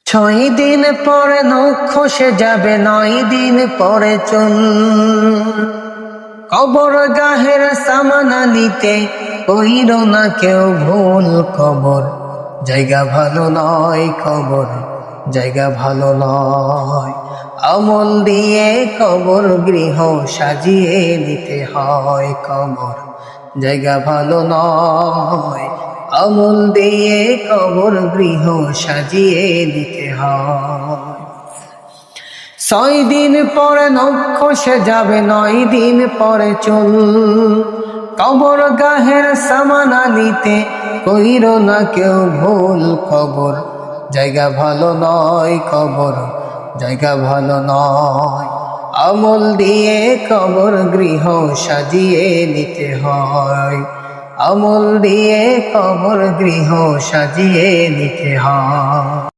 6 দিন পরে নখ খসে যাবে, 9 দিন পরে চুল। কবর গাহের সামানা নিতে কইর না কেউ ভুল। কবর জায়গা ভালো নয়, কবর জায়গা ভালো নয়। আমল দিয়ে কবর গৃহ সাজিয়ে নিতে হয়। কবর জায়গা ভালো নয়, আমল দিয়ে কবর গৃহ সাজিয়ে নিতে হয়। 6 দিন পরে নখ খসে যাবে, 9 দিন পরে চুল। কবর গাহের সামানা নিতে কইর না কেউ ভুল। কবর জায়গা ভালো নয়, কবর জায়গা ভালো নয়। আমল দিয়ে কবর গৃহ সাজিয়ে নিতে হয়। আমল দিয়ে কবর গৃহ সাজিয়ে নিতে হয়।